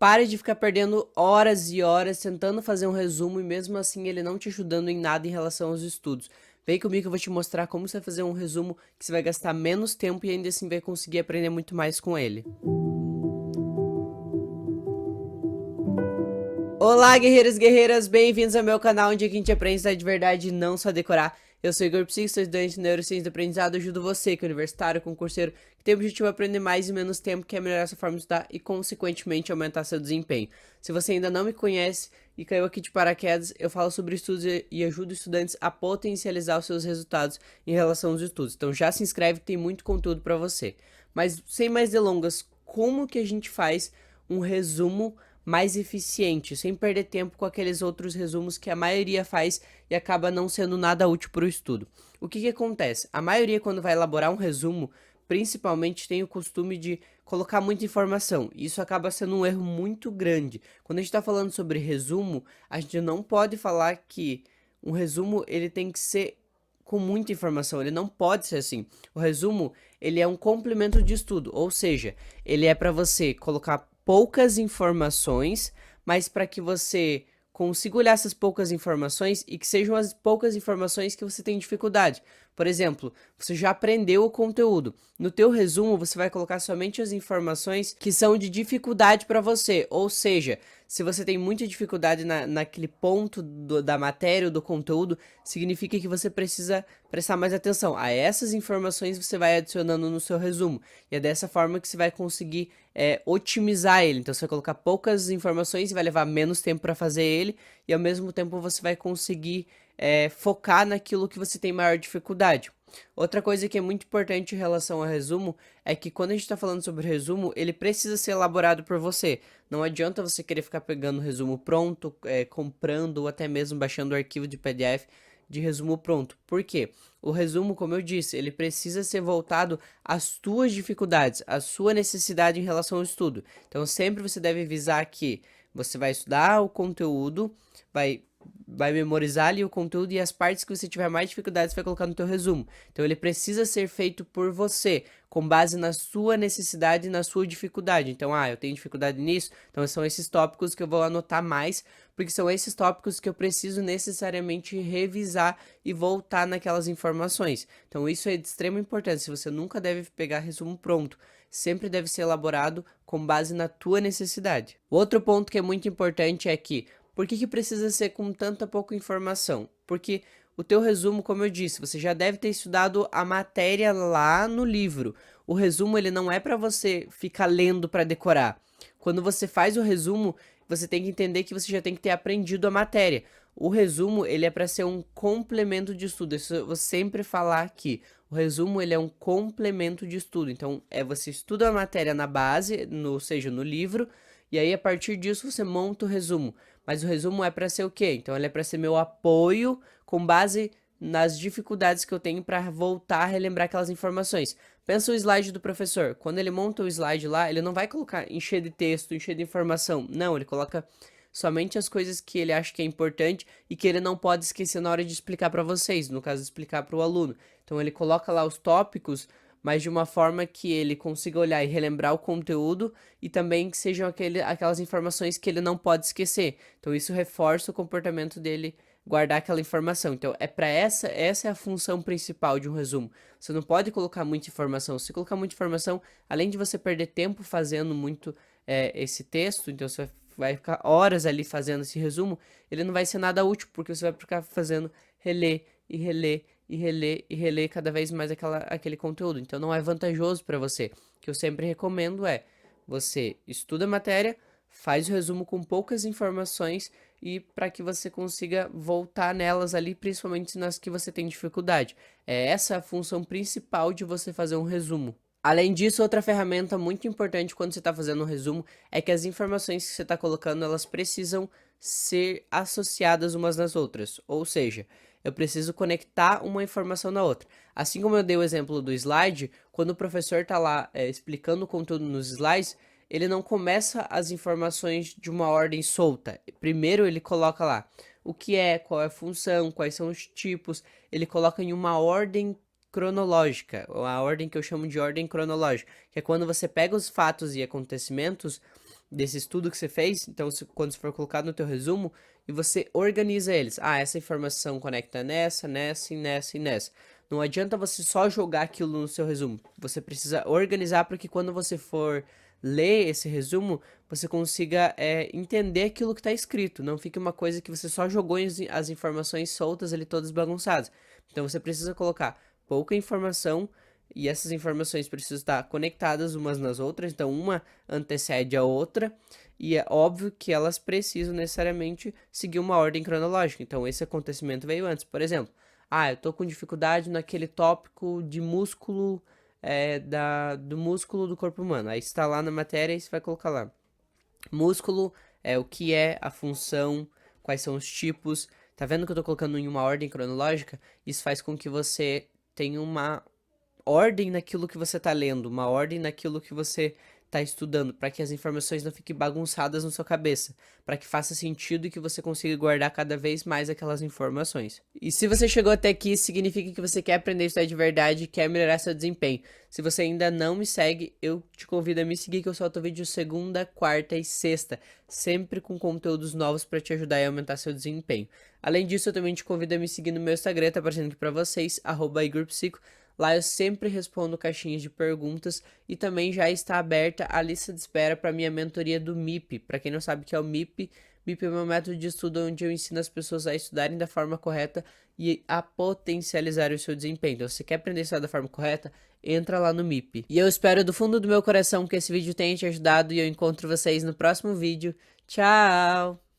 Pare de ficar perdendo horas e horas tentando fazer um resumo e mesmo assim ele não te ajudando em nada em relação aos estudos. Vem comigo que eu vou te mostrar como você vai fazer um resumo que você vai gastar menos tempo e ainda assim vai conseguir aprender muito mais com ele. Olá, guerreiros e guerreiras, bem-vindos ao meu canal onde a gente aprende de verdade e não só decorar. Eu sou Igor Psico, sou estudante de Neurociência do Aprendizado, ajudo você, que é universitário, concurseiro, que tem o objetivo de aprender mais em menos tempo, que é melhorar sua forma de estudar e, consequentemente, aumentar seu desempenho. Se você ainda não me conhece e caiu aqui de paraquedas, eu falo sobre estudos e ajudo estudantes a potencializar os seus resultados em relação aos estudos. Então já se inscreve que tem muito conteúdo para você. Mas, sem mais delongas, como que a gente faz um resumo mais eficiente, sem perder tempo com aqueles outros resumos que a maioria faz e acaba não sendo nada útil para o estudo? O que acontece? A maioria, quando vai elaborar um resumo, principalmente tem o costume de colocar muita informação. Isso acaba sendo um erro muito grande. Quando a gente está falando sobre resumo, a gente não pode falar que um resumo ele tem que ser com muita informação, ele não pode ser assim. O resumo, ele é um complemento de estudo, ou seja, ele é para você colocar poucas informações, mas para que você consiga olhar essas poucas informações e que sejam as poucas informações que você tem dificuldade. Por exemplo, você já aprendeu o conteúdo. No teu resumo, você vai colocar somente as informações que são de dificuldade para você. Ou seja, se você tem muita dificuldade naquele ponto da matéria ou do conteúdo, significa que você precisa prestar mais atenção. A essas informações você vai adicionando no seu resumo. E é dessa forma que você vai conseguir otimizar ele. Então você vai colocar poucas informações e vai levar menos tempo para fazer ele. E ao mesmo tempo você vai conseguir focar naquilo que você tem maior dificuldade. Outra coisa que é muito importante em relação ao resumo é que quando a gente está falando sobre resumo, ele precisa ser elaborado por você. Não adianta você querer ficar pegando o resumo pronto, comprando ou até mesmo baixando o arquivo de PDF de resumo pronto. Por quê? O resumo, como eu disse, ele precisa ser voltado às tuas dificuldades, à sua necessidade em relação ao estudo. Então sempre você deve visar que você vai estudar o conteúdo, vai memorizar ali o conteúdo e as partes que você tiver mais dificuldades você vai colocar no teu resumo. Então ele precisa ser feito por você, com base na sua necessidade e na sua dificuldade. Então, eu tenho dificuldade nisso, então são esses tópicos que eu vou anotar mais, porque são esses tópicos que eu preciso necessariamente revisar e voltar naquelas informações. Então isso é de extrema importância, você nunca deve pegar resumo pronto. Sempre deve ser elaborado com base na tua necessidade. Outro ponto que é muito importante é que por que precisa ser com tanta pouca informação? Porque o teu resumo, como eu disse, você já deve ter estudado a matéria lá no livro. O resumo ele não é para você ficar lendo para decorar. Quando você faz o resumo, você tem que entender que você já tem que ter aprendido a matéria. O resumo ele é para ser um complemento de estudo. Isso eu vou sempre falar aqui. O resumo ele é um complemento de estudo. Então, você estuda a matéria na base, ou seja, no livro, e aí a partir disso você monta o resumo. Mas o resumo é para ser o quê? Então ele é para ser meu apoio com base nas dificuldades que eu tenho para voltar a relembrar aquelas informações. Pensa o slide do professor. Quando ele monta o slide lá, ele não vai colocar encher de texto, encher de informação. Não, ele coloca somente as coisas que ele acha que é importante e que ele não pode esquecer na hora de explicar para vocês, no caso, explicar para o aluno. Então ele coloca lá os tópicos, mas de uma forma que ele consiga olhar e relembrar o conteúdo e também que sejam aquelas informações que ele não pode esquecer. Então isso reforça o comportamento dele guardar aquela informação. Então essa é a função principal de um resumo. Você não pode colocar muita informação. Se colocar muita informação, além de você perder tempo fazendo muito esse texto, então você vai ficar horas ali fazendo esse resumo, ele não vai ser nada útil, porque você vai ficar fazendo reler e reler e reler e reler cada vez mais aquele conteúdo. Então não é vantajoso para você. O que eu sempre recomendo é você estuda a matéria, faz o resumo com poucas informações e para que você consiga voltar nelas ali, principalmente nas que você tem dificuldade. É essa a função principal de você fazer um resumo. Além disso, outra ferramenta muito importante quando você está fazendo um resumo é que as informações que você está colocando, elas precisam ser associadas umas nas outras. Ou seja, eu preciso conectar uma informação na outra. Assim como eu dei o exemplo do slide, quando o professor está lá explicando o conteúdo nos slides, ele não começa as informações de uma ordem solta. Primeiro ele coloca lá o que é, qual é a função, quais são os tipos, ele coloca em uma ordem cronológica, a ordem que eu chamo de ordem cronológica, que é quando você pega os fatos e acontecimentos desse estudo que você fez, então quando você for colocado no teu resumo, e você organiza eles. Ah, essa informação conecta nessa, nessa e nessa e nessa. Não adianta você só jogar aquilo no seu resumo. Você precisa organizar para que quando você for ler esse resumo, você consiga entender aquilo que está escrito. Não fique uma coisa que você só jogou as informações soltas ali, todas bagunçadas. Então você precisa colocar pouca informação e essas informações precisam estar conectadas umas nas outras. Então uma antecede a outra e é óbvio que elas precisam necessariamente seguir uma ordem cronológica. Então esse acontecimento veio antes. Por exemplo, eu tô com dificuldade naquele tópico de músculo, do músculo do corpo humano. Aí está lá na matéria e você vai colocar lá. Músculo é o que é, a função, quais são os tipos. Tá vendo que eu tô colocando em uma ordem cronológica? Isso faz com que você tenha uma ordem naquilo que você tá lendo, uma ordem naquilo que você tá estudando, para que as informações não fiquem bagunçadas na sua cabeça, para que faça sentido e que você consiga guardar cada vez mais aquelas informações. E se você chegou até aqui, significa que você quer aprender a estudar de verdade e quer melhorar seu desempenho. Se você ainda não me segue, eu te convido a me seguir, que eu solto vídeo segunda, quarta e sexta, sempre com conteúdos novos para te ajudar a aumentar seu desempenho. Além disso, eu também te convido a me seguir no meu Instagram, tá aparecendo aqui para vocês, @igorpsico. Lá eu sempre respondo caixinhas de perguntas e também já está aberta a lista de espera para minha mentoria do MIP. Para quem não sabe o que é o MIP, MIP é meu método de estudo onde eu ensino as pessoas a estudarem da forma correta e a potencializar o seu desempenho. Então, se você quer aprender a estudar da forma correta, entra lá no MIP. E eu espero do fundo do meu coração que esse vídeo tenha te ajudado e eu encontro vocês no próximo vídeo. Tchau!